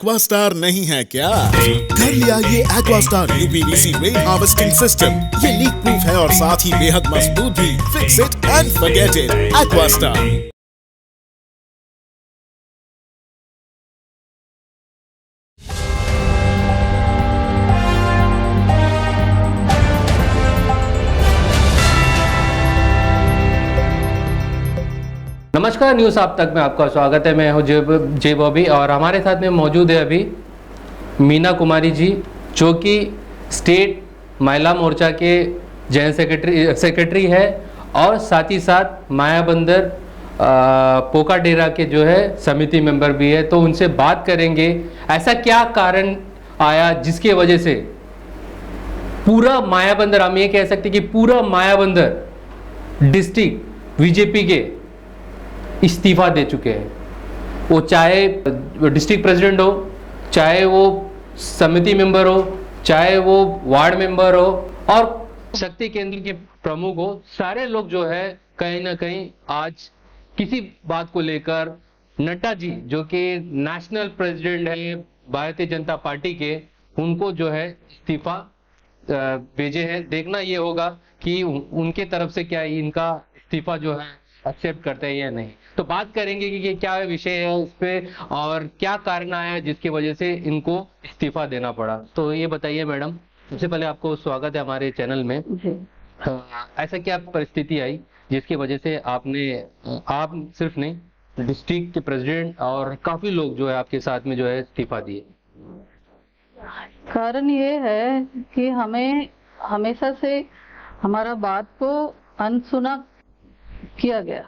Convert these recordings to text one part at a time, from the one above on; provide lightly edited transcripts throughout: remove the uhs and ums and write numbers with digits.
Aquastar नहीं है क्या? कर लिया ये Aquastar UPVC rain harvesting system. ये लीक प्रूफ है और साथ ही बेहद मजबूत भी। Fix it and forget it. Aquastar. नमस्कार, न्यूज़ आप तक में आपका स्वागत है। मैं हूं जे बॉबी और हमारे साथ में मौजूद है अभी मीना कुमारी जी, जो कि स्टेट महिला मोर्चा के जॉइंट सेक्रेटरी है और साथ ही साथ मायाबंदर पोकाडेरा के जो है समिति मेंबर भी है। तो उनसे बात करेंगे ऐसा क्या कारण आया जिसके वजह से पूरा मायाबंदर, हम ये कह सकते कि पूरा मायाबंदर डिस्ट्रिक्ट बीजेपी के इस्तीफा दे चुके हैं। वो चाहे डिस्ट्रिक्ट प्रेसिडेंट हो, चाहे वो समिति मेंबर हो, चाहे वो वार्ड मेंबर हो और शक्ति केंद्र के प्रमुख हो, सारे लोग जो है कहीं ना कहीं आज किसी बात को लेकर नड्डा जी, जो कि नेशनल प्रेसिडेंट है भारतीय जनता पार्टी के, उनको जो है इस्तीफा भेजे हैं। देखना ये होगा कि उनके तरफ से क्या इनका इस्तीफा जो है एक्सेप्ट करते हैं या नहीं। तो बात करेंगे कि क्या विषय है इस पे और क्या कारण आया जिसकी वजह से इनको इस्तीफा देना पड़ा। तो ये बताइए मैडम, सबसे पहले आपको स्वागत है हमारे चैनल में। ऐसा क्या परिस्थिति आई जिसकी वजह से आपने, आप सिर्फ नहीं, डिस्ट्रिक्ट के प्रेसिडेंट और काफी लोग जो है आपके साथ में जो है इस्तीफा दिए? कारण ये है कि हमें हमेशा से हमारा बात को अनसुना किया गया।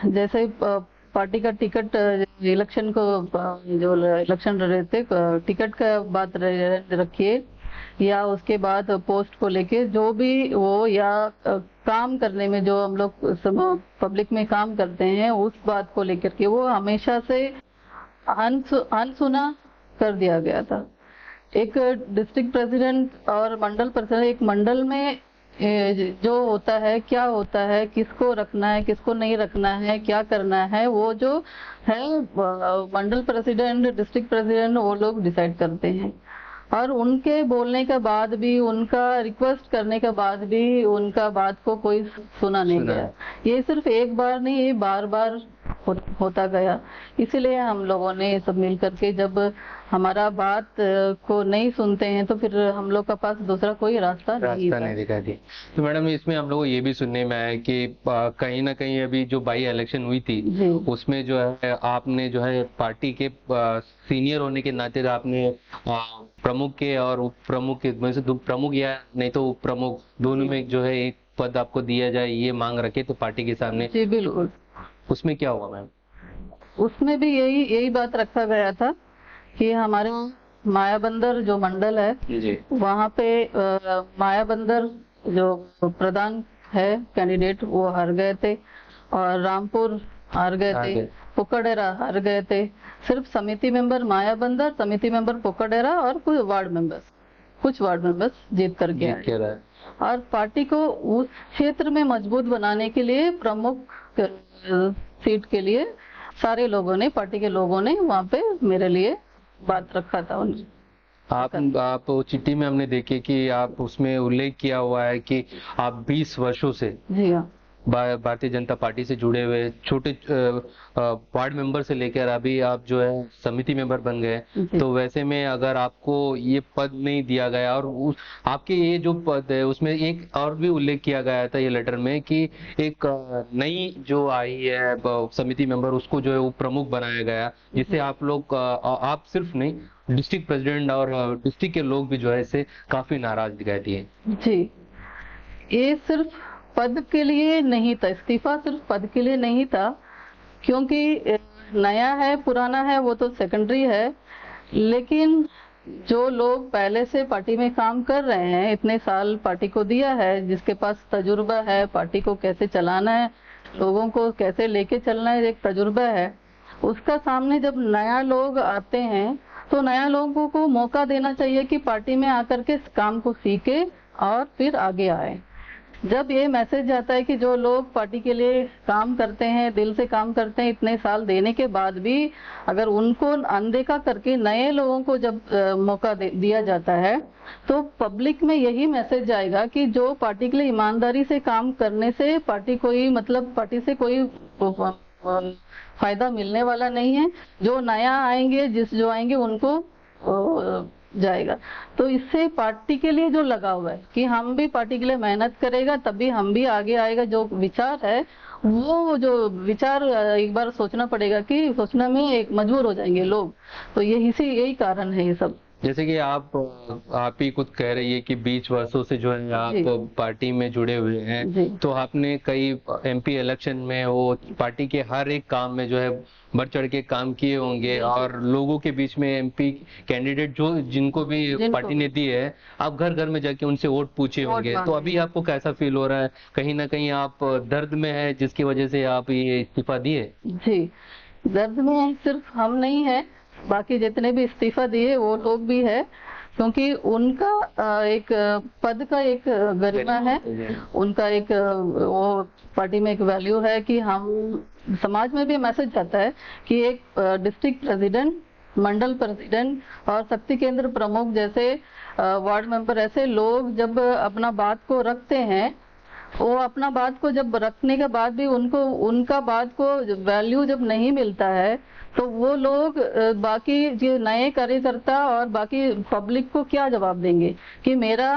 जैसे पार्टी का टिकट, इलेक्शन को, जो इलेक्शन रहे थे, टिकट का बात रखिए या उसके बाद पोस्ट को लेके जो भी वो, या काम करने में जो हम लोग पब्लिक में काम करते हैं उस बात को लेकर के वो हमेशा से अनसुना कर दिया गया था। एक डिस्ट्रिक्ट प्रेसिडेंट और मंडल प्रेसिडेंट, एक मंडल में जो होता है, क्या होता है, किसको रखना है, किसको नहीं रखना है, क्या करना है, वो जो है मंडल प्रेसिडेंट, डिस्ट्रिक्ट प्रेसिडेंट, वो लोग डिसाइड करते हैं। और उनके बोलने के बाद भी, उनका रिक्वेस्ट करने के बाद भी उनका बात को कोई सुना नहीं गया। ये सिर्फ एक बार नहीं, ये बार बार होता गया। इसीलिए हम लोगों ने सब मिल करके, जब हमारा बात को नहीं सुनते हैं तो फिर हम लोग के पास दूसरा कोई रास्ता नहीं दिखा दी। तो मैडम, इसमें हम लोग को ये भी सुनने में आया कि कहीं ना कहीं अभी जो बाई इलेक्शन हुई थी उसमें जो है आपने जो है पार्टी के सीनियर होने के नाते आपने प्रमुख के और उप प्रमुख के में से प्रमुख या नहीं तो उप प्रमुख दोनों में जो है एक पद आपको दिया जाए, ये मांग रखे तो पार्टी के सामने। जी बिल्कुल। उसमें क्या हुआ मैम? उसमें भी यही बात रखा गया था कि हमारे मायाबंदर जो मंडल है जी, वहाँ पे मायाबंदर जो प्रधान है कैंडिडेट वो हार गए थे और रामपुर हार गए थे, पोकाडेरा हार गए थे। सिर्फ समिति मेंबर मायाबंदर, समिति मेंबर पोकाडेरा और कुछ वार्ड मेंबर्स जीत करके आए। और पार्टी को उस क्षेत्र में मजबूत बनाने के लिए, प्रमुख सीट के लिए सारे लोगों ने, पार्टी के लोगों ने वहाँ पे मेरे लिए बात रखा था। आप चिट्ठी में हमने देखे कि आप उसमें उल्लेख किया हुआ है कि आप 20 वर्षों से जी हाँ भारतीय जनता पार्टी से जुड़े हुए, छोटे वार्ड मेंबर से लेकर अभी आप जो है समिति मेंबर बन गए। तो वैसे में अगर आपको ये पद नहीं दिया गया और आपके ये जो पद है उसमें एक और भी उल्लेख किया गया था ये लेटर में कि एक नई जो आई है समिति मेंबर, उसको जो है वो प्रमुख बनाया गया, जिससे आप लोग, आप सिर्फ नहीं, डिस्ट्रिक्ट प्रेसिडेंट और डिस्ट्रिक्ट के लोग भी जो है इससे काफी नाराज दिखाई दिए। जी, ये सिर्फ पद के लिए नहीं था, इस्तीफा सिर्फ पद के लिए नहीं था, क्योंकि नया है पुराना है वो तो सेकेंडरी है, लेकिन जो लोग पहले से पार्टी में काम कर रहे हैं, इतने साल पार्टी को दिया है, जिसके पास तजुर्बा है, पार्टी को कैसे चलाना है, लोगों को कैसे लेके चलना है, एक तजुर्बा है, उसका सामने जब नया लोग आते हैं तो नया लोगों को मौका देना चाहिए कि पार्टी में आकर के काम को सीखे और फिर आगे आए। जब ये मैसेज आता है कि जो लोग पार्टी के लिए काम करते हैं, दिल से काम करते हैं, इतने साल देने के बाद भी अगर उनको अनदेखा करके नए लोगों को जब मौका दिया जाता है, तो पब्लिक में यही मैसेज जाएगा कि जो पार्टी के लिए ईमानदारी से काम करने से पार्टी से कोई फायदा मिलने वाला नहीं है। जो नया आएंगे, जो आएंगे उनको जाएगा। तो इससे पार्टी के लिए जो लगा हुआ है कि हम भी पार्टी के लिए मेहनत करेगा तभी हम भी आगे आएगा, जो विचार है वो जो विचार एक बार सोचना पड़ेगा कि सोचने में एक मजबूर हो जाएंगे लोग। तो यही कारण है ये सब। जैसे कि आप ही खुद कह रही है कि 20 वर्षों से जो है आप पार्टी में जुड़े हुए हैं, तो आपने कई एमपी इलेक्शन में वो पार्टी के हर एक काम में जो है बढ़ चढ़ के काम किए होंगे, और लोगों के बीच में एमपी कैंडिडेट जिनको भी पार्टी ने दी है, आप घर घर में जाके उनसे वोट पूछे होंगे। तो अभी आपको कैसा फील हो रहा है? कहीं ना कहीं आप दर्द में है जिसकी वजह से आप ये इस्तीफा दिए? जी, दर्द में सिर्फ हम नहीं है, बाकी जितने भी इस्तीफा दिए वो लोग भी है, क्योंकि उनका एक पद का एक गरिमा है, उनका एक वो पार्टी में एक वैल्यू है कि हम समाज में भी मैसेज जाता है कि एक डिस्ट्रिक्ट प्रेसिडेंट, मंडल प्रेसिडेंट और शक्ति केंद्र प्रमुख जैसे वार्ड मेंबर, ऐसे लोग जब अपना बात को रखते हैं, वो अपना बात को जब रखने के बाद भी उनका बात को वैल्यू जब नहीं मिलता है, तो वो लोग बाकी जो नए कार्यकर्ता और बाकी पब्लिक को क्या जवाब देंगे कि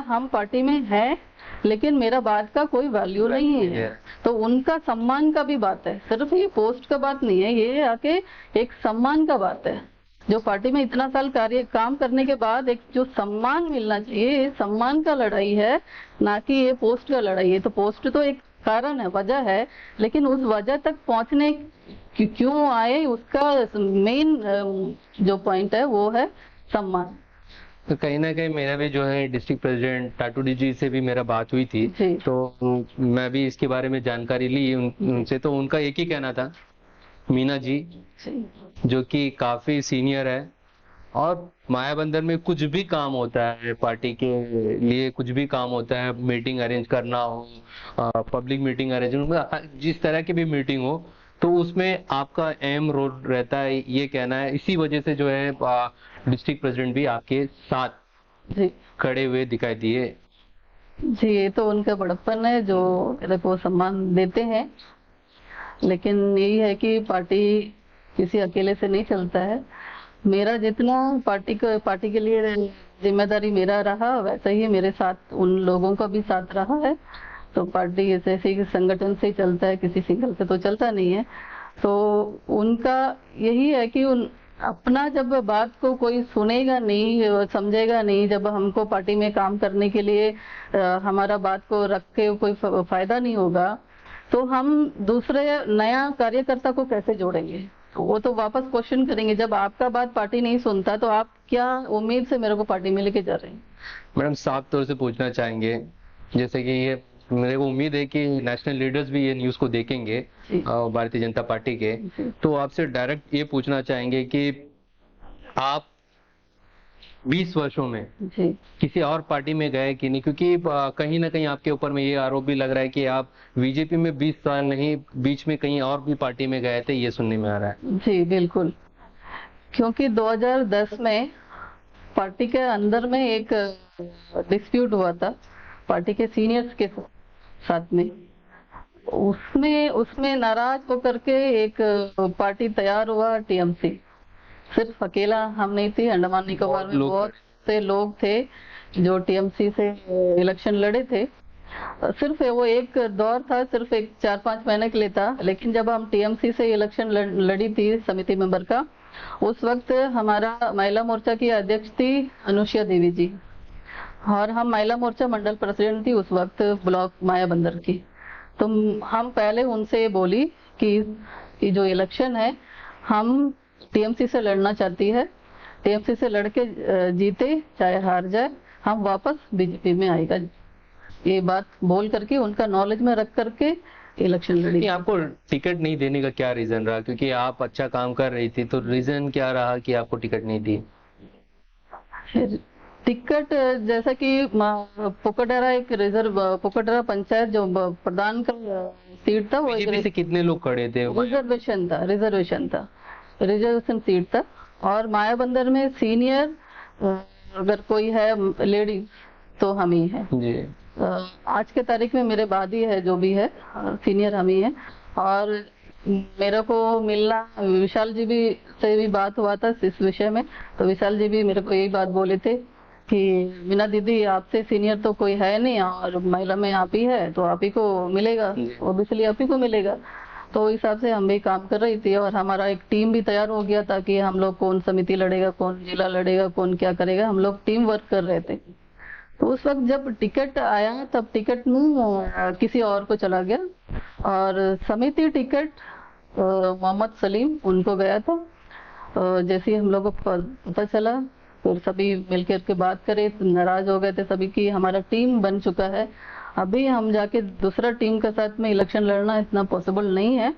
हम पार्टी में है लेकिन मेरा बात का कोई वैल्यू नहीं है। तो उनका सम्मान का भी बात है, सिर्फ ये पोस्ट का बात नहीं है, ये आके एक सम्मान का बात है। जो पार्टी में इतना साल काम करने के बाद एक जो सम्मान मिलना चाहिए, ये सम्मान का लड़ाई है, ना कि ये पोस्ट का लड़ाई है। तो पोस्ट तो एक कारण है, वजह है, लेकिन उस वजह तक पहुंचने क्यों आए, उसका मेन जो पॉइंट है वो है सम्मान। तो कहीं ना कहीं मेरा भी जो है डिस्ट्रिक्ट प्रेसिडेंट टाटूडी जी से भी मेरा बात हुई थी, तो मैं भी इसके बारे में जानकारी ली उनसे। तो उनका एक ही कहना था, मीना जी जो कि काफी सीनियर है, और मायाबंदर में कुछ भी काम होता है, पार्टी के लिए कुछ भी काम होता है, मीटिंग अरेंज करना हो, पब्लिक मीटिंग अरेंज, जिस तरह की भी मीटिंग हो, तो उसमें आपका अहम रोल रहता है, ये कहना है। इसी वजह से जो है डिस्ट्रिक्ट प्रेसिडेंट भी आपके साथ खड़े हुए दिखाई दिए। जी, ये तो उनका बड़प्पन है जो मेरे को सम्मान देते हैं, लेकिन यही है कि पार्टी किसी अकेले से नहीं चलता है। मेरा जितना पार्टी के लिए जिम्मेदारी मेरा रहा, वैसा ही मेरे साथ उन लोगों का भी साथ रहा है। तो पार्टी ऐसे ही संगठन से चलता है, किसी सिंगल से तो चलता नहीं है। तो उनका यही है कि अपना जब बात को कोई सुनेगा नहीं, समझेगा नहीं, जब हमको पार्टी में काम करने के लिए हमारा बात को रख के कोई फायदा नहीं होगा, तो हम दूसरे नया कार्यकर्ता को कैसे जोड़ेंगे? तो वो तो वापस क्वेश्चन करेंगे, जब आपका बात पार्टी नहीं सुनता तो आप क्या उम्मीद से मेरे को पार्टी में लेके जा रहे हैं? मैडम, साफ तौर से पूछना चाहेंगे, जैसे कि ये मेरे को उम्मीद है कि नेशनल लीडर्स भी ये न्यूज को देखेंगे भारतीय जनता पार्टी के, तो आपसे डायरेक्ट ये पूछना चाहेंगे कि आप 20 वर्षों में किसी और पार्टी में गए कि नहीं? क्योंकि कहीं ना कहीं आपके ऊपर में ये आरोप भी लग रहा है कि आप बीजेपी में 20 साल नहीं, बीच में कहीं और भी पार्टी में गए थे, ये सुनने में आ रहा है। जी बिल्कुल, क्योंकि 2010 में पार्टी के अंदर में एक डिस्प्यूट हुआ था पार्टी के सीनियर्स के साथ में। उसमें नाराज होकर के एक पार्टी तैयार हुआ, टीएमसी। सिर्फ अकेला हम नहीं थे, अंडमान निकोबार में बहुत से लोग थे जो टीएमसी से इलेक्शन लड़े थे। सिर्फ वो एक दौर था, सिर्फ एक 4-5 महीने के लिए था। लेकिन जब हम टीएमसी से इलेक्शन लड़ी थी समिति मेंबर का, उस वक्त हमारा महिला मोर्चा की अध्यक्ष थी अनुसुईया देवी जी, और हम महिला मोर्चा मंडल प्रेसिडेंट थी उस वक्त ब्लॉक मायाबंदर की। तो हम पहले उनसे बोली कि जो इलेक्शन है हम टीएमसी से लड़ना चाहती है, टीएमसी से लड़के जीते चाहे हार जाए, हम वापस बीजेपी में आएगा। ये बात बोल करके उनका नॉलेज में रख करके इलेक्शन लड़ी। आपको टिकट नहीं देने का क्या रीजन रहा? क्योंकि आप अच्छा काम कर रही थी, तो रीजन क्या रहा कि आपको टिकट नहीं दी? टिकट जैसा कि पोकडेरा एक रिजर्व, पोकडेरा पंचायत जो प्रधान का सीट था वो बीजेपी से कितने लोग खड़े थे? रिजर्वेशन सीट था। और मायाबंदर में सीनियर अगर कोई है लेडीज तो हम ही है जी। आज के तारीख में मेरे बाद ही है, जो भी है सीनियर हम ही है। और मेरे को मिलना विशाल जी भी से भी बात हुआ था इस विषय में, तो विशाल जी भी मेरे को यही बात बोले थे कि मीना दीदी आपसे सीनियर तो कोई है नहीं और महिला में आप ही है तो आप ही को मिलेगा, ओबियसली आप ही को मिलेगा। तो उस हिसाब से हम भी काम कर रही थी और हमारा एक टीम भी तैयार हो गया था कि हम लोग कौन समिति लड़ेगा, कौन जिला लड़ेगा, कौन क्या करेगा, हम लोग टीम वर्क कर रहे थे। तो उस वक्त जब टिकट आया तब टिकट में किसी और को चला गया और समिति टिकट मोहम्मद सलीम उनको गया था। जैसे ही हम लोगों को पता चला तो सभी मिलकर के बात करे, नाराज हो गए थे सभी की हमारा टीम बन चुका है, अभी हम जाके दूसरा टीम के साथ में इलेक्शन लड़ना इतना पॉसिबल नहीं है।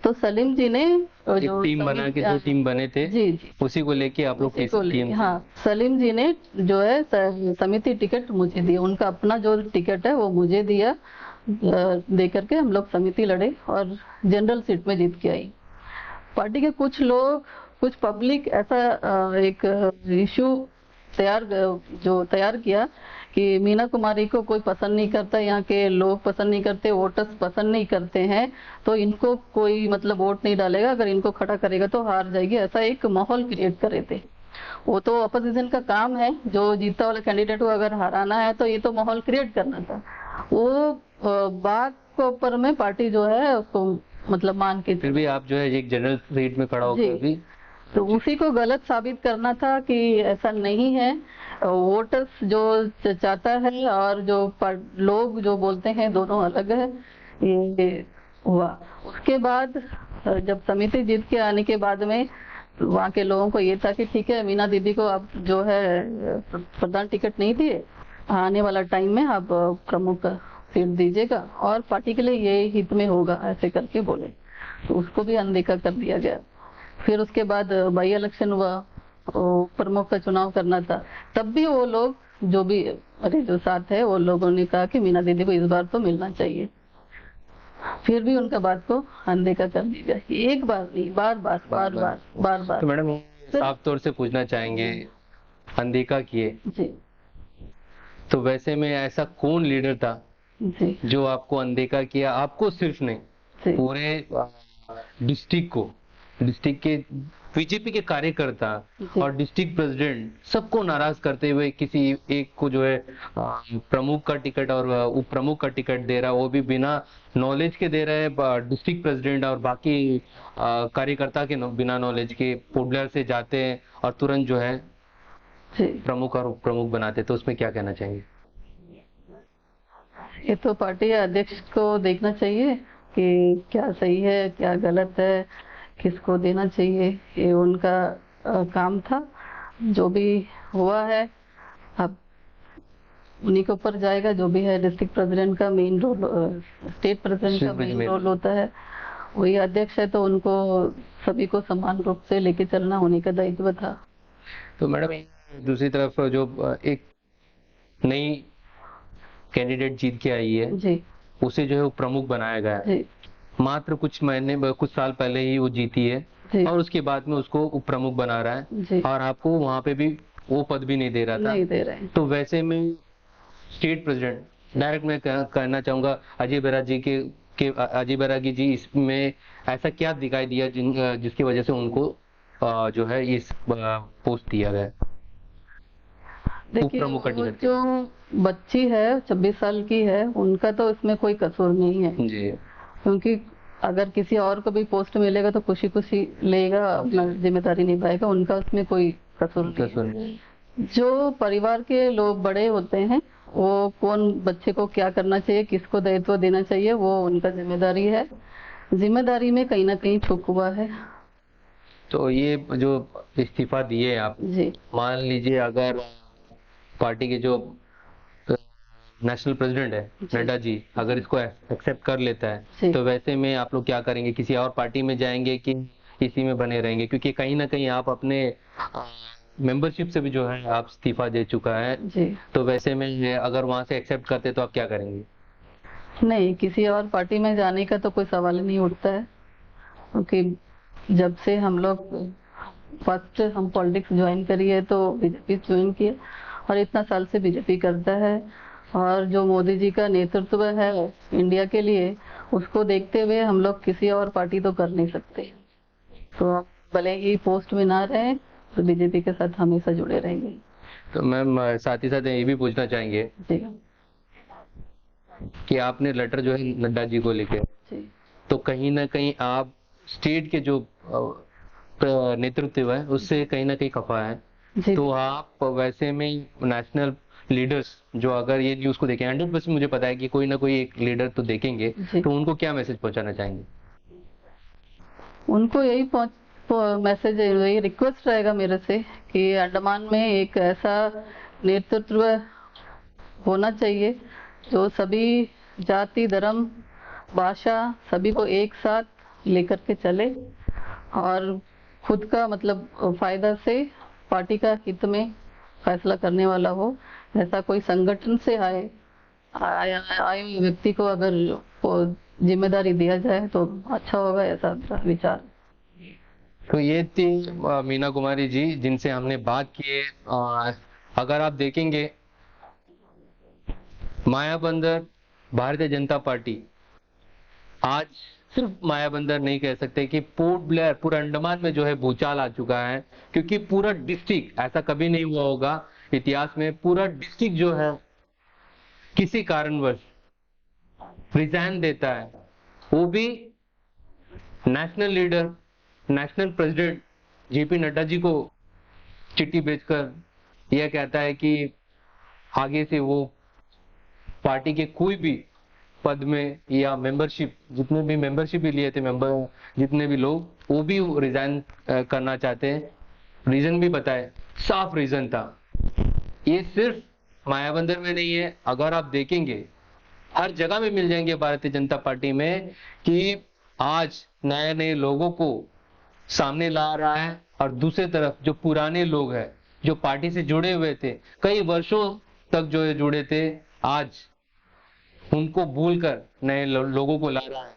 तो सलीम जी ने जो टीम बना के जो टीम बने थे जी उसी को लेके आप लोग टीम, हाँ सलीम जी ने जो है समिति टिकट मुझे दिया, उनका अपना जो टिकट है वो मुझे दिया, दे करके हम लोग समिति लड़े और जनरल सीट में जीत के आई। पार्टी के कुछ लोग, कुछ पब्लिक ऐसा एक इशू तैयार किया कि मीना कुमारी को कोई पसंद नहीं करता, यहाँ के लोग पसंद नहीं करते, वोटर्स पसंद नहीं करते हैं, तो इनको कोई मतलब वोट नहीं डालेगा, अगर इनको खड़ा करेगा तो हार जाएगी, ऐसा एक माहौल क्रिएट कर रहे थे। वो तो अपोजिशन का काम है, जो जीता वाला कैंडिडेट को अगर हराना है तो ये तो माहौल क्रिएट करना था। वो बात को ऊपर में पार्टी जो है उसको मतलब मान के, फिर भी आप जो है एक जनरल सीट में खड़ा होकर भी तो उसी को गलत साबित करना था कि ऐसा नहीं है। वोटर्स जो चाहता है और जो लोग जो बोलते हैं दोनों अलग है, ये हुआ। उसके बाद जब समिति जीत के आने के बाद में वहाँ के लोगों को ये था कि ठीक है मीना दीदी को अब जो है प्रधान टिकट नहीं दिए, आने वाला टाइम में अब प्रमुख सीट दीजिएगा और पार्टी के लिए ये हित में होगा, ऐसे करके बोले। तो उसको भी अनदेखा कर दिया गया। फिर उसके बाद बाई इलेक्शन हुआ, प्रमुख का चुनाव करना था, तब भी वो लोग जो भी मेरे जो साथ है वो लोगों ने कहा कि मीना दीदी को इस बार तो मिलना चाहिए। फिर भी उनका बात को अनदेखा कर दिया, एक बार नहीं बार बार। तो मैडम साफ तौर से पूछना चाहेंगे, अनदेखा किए जी, तो वैसे में ऐसा कौन लीडर था जी जो आपको अनदेखा किया? आपको सिर्फ नहीं, पूरे डिस्ट्रिक्ट के बीजेपी के कार्यकर्ता और डिस्ट्रिक्ट प्रेसिडेंट सबको नाराज करते हुए किसी एक को जो है प्रमुख का टिकट और उप प्रमुख का टिकट दे रहा है, वो भी बिना नॉलेज के दे रहे हैं। डिस्ट्रिक्ट प्रेसिडेंट और बाकी कार्यकर्ता के बिना नॉलेज के पोडलर से जाते हैं और तुरंत जो है प्रमुख और उप प्रमुख बनाते, तो उसमें क्या कहना चाहेंगे? ये तो पार्टी अध्यक्ष को देखना चाहिए कि क्या सही है क्या गलत है, किसको देना चाहिए, ये उनका काम था। जो भी हुआ है अब उन्हीं के ऊपर जाएगा, जो भी है डिस्ट्रिक्ट प्रेसिडेंट का मेन रोल, स्टेट प्रेसिडेंट का मेन रोल होता है, वही अध्यक्ष है तो उनको सभी को समान रूप से लेके चलना उन्हीं का दायित्व था। तो मैडम दूसरी तरफ जो एक नई कैंडिडेट जीत के आई है जी, उसे जो है वो प्रमुख बनाया गया है। मात्र कुछ साल पहले ही वो जीती है और उसके बाद में उसको उप प्रमुख बना रहा है और आपको वहाँ पे भी वो पद भी नहीं दे रहा था, नहीं दे रहे हैं। तो वैसे में स्टेट प्रेसिडेंट डायरेक्ट मैं कहना चाहूंगा अजय बैरागी जी इसमें ऐसा क्या दिखाई दिया जिसकी वजह से उनको जो है इस पोस्ट दिया गया? देखिए वो जो बच्ची है 26 साल की है, उनका तो इसमें कोई कसूर नहीं है जी, क्योंकि अगर किसी और को भी पोस्ट मिलेगा तो खुशी खुशी लेगा, अपना जिम्मेदारी निभाएगा, उनका उसमें कोई कसूर नहीं है। जो परिवार के लोग बड़े होते हैं वो कौन बच्चे को क्या करना चाहिए, किसको दायित्व देना चाहिए, वो उनका जिम्मेदारी है। जिम्मेदारी में कहीं ना कहीं चूक हुआ है। तो ये जो इस्तीफा दिए आप जी, मान लीजिए अगर पार्टी के जो नेशनल प्रेसिडेंट है नड्डा जी अगर इसको एक्सेप्ट कर लेता है तो वैसे में आप लोग क्या करेंगे? किसी और पार्टी में जाएंगे कि इसी में बने रहेंगे? क्योंकि कहीं ना कहीं आप अपने मेंबरशिप से भी जो है आप इस्तीफा दे चुका है, जी। तो वैसे में अगर वहां से एक्सेप्ट करते तो आप क्या करेंगे? नहीं, किसी और पार्टी में जाने का तो कोई सवाल ही नहीं उठता है, क्योंकि जब से हम लोग फर्स्ट हम पॉलिटिक्स ज्वाइन करी है तो बीजेपी ज्वाइन किए और इतना साल से बीजेपी करता है। और जो मोदी जी का नेतृत्व है इंडिया के लिए, उसको देखते हुए हम लोग किसी और पार्टी तो कर नहीं सकते। तो भले ही पोस्ट में ना रहे तो बीजेपी के साथ हमेशा जुड़े रहेंगे। तो मैम साथ ही साथ ये भी पूछना चाहेंगे जी कि आपने लेटर जो है नड्डा जी को लिखे, जी तो कहीं ना कहीं आप स्टेट के जो नेतृत्व है उससे कहीं ना कहीं खफा है। जी। तो आप वैसे में नेशनल लीडर्स जो अगर ये न्यूज को देखें, 100% मुझे पता है कि कोई ना कोई एक लीडर तो देखेंगे, जी। तो उनको क्या मैसेज पहुंचाना चाहेंगे? उनको यही मैसेज, यही रिक्वेस्ट रहेगा मेरे से कि अंडमान में एक ऐसा नेतृत्व होना चाहिए जो सभी जाति, धर्म, भाषा सभी को एक साथ लेकर के चले और खुद का मतलब फायदा से पार्टी का हित में फैसला करने वाला हो। ऐसा कोई संगठन से आए व्यक्ति को अगर जिम्मेदारी दिया जाए तो अच्छा होगा, ऐसा विचार। तो ये थी मीना कुमारी जी जिनसे हमने बात की है। अगर आप देखेंगे मायाबंदर भारतीय जनता पार्टी आज सिर्फ मायाबंदर नहीं कह सकते कि पोर्ट ब्लेयर पूरा अंडमान में जो है भूचाल आ चुका है, क्योंकि पूरा डिस्ट्रिक्ट, ऐसा कभी नहीं हुआ होगा इतिहास में, पूरा डिस्ट्रिक्ट जो है किसी कारणवश रिजाइन देता है, वो भी national leader, national president JP Nadda ji को चिट्ठी भेजकर यह कहता है कि आगे से वो पार्टी के कोई भी पद में या मेंबरशिप, जितने भी मेंबरशिप भी लिए थे मेंबर, जितने भी लोग, वो भी रिजाइन करना चाहते हैं। रीजन भी बताए, साफ रीजन था। ये सिर्फ मायाबंदर में नहीं है, अगर आप देखेंगे हर जगह में मिल जाएंगे भारतीय जनता पार्टी में कि आज नए नए लोगों को सामने ला रहा है, और दूसरी तरफ जो पुराने लोग हैं जो पार्टी से जुड़े हुए थे, कई वर्षों तक जो जुड़े थे, आज उनको भूलकर नए लोगों को ला रहा है।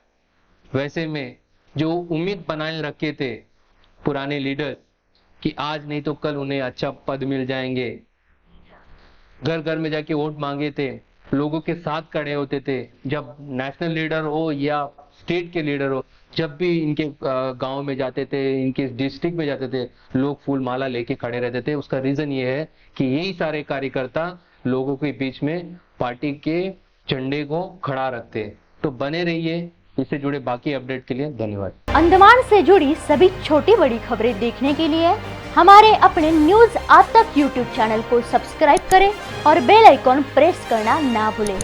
वैसे में जो उम्मीद बनाए रखे थे पुराने लीडर कि आज नहीं तो कल उन्हें अच्छा पद मिल जाएंगे, घर घर में जाके वोट मांगे थे, लोगों के साथ खड़े होते थे, जब नेशनल लीडर हो या स्टेट के लीडर हो, जब भी इनके गांव में जाते थे, इनके डिस्ट्रिक्ट में जाते थे, लोग फूल माला लेके खड़े रहते थे। उसका रीजन ये है कि यही सारे कार्यकर्ता लोगों के बीच में पार्टी के झंडे को खड़ा रखते। तो बने रहिए, इससे जुड़े बाकी अपडेट के लिए धन्यवाद। अंडमान से जुड़ी सभी छोटी बड़ी खबरें देखने के लिए हमारे अपने न्यूज आज तक यूट्यूब चैनल को सब्सक्राइब करें और बेल आइकॉन प्रेस करना ना भूलें।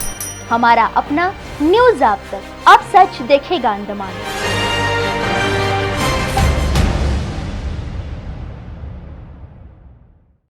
हमारा अपना न्यूज आज तक, अब सच देखेगा अंडमान।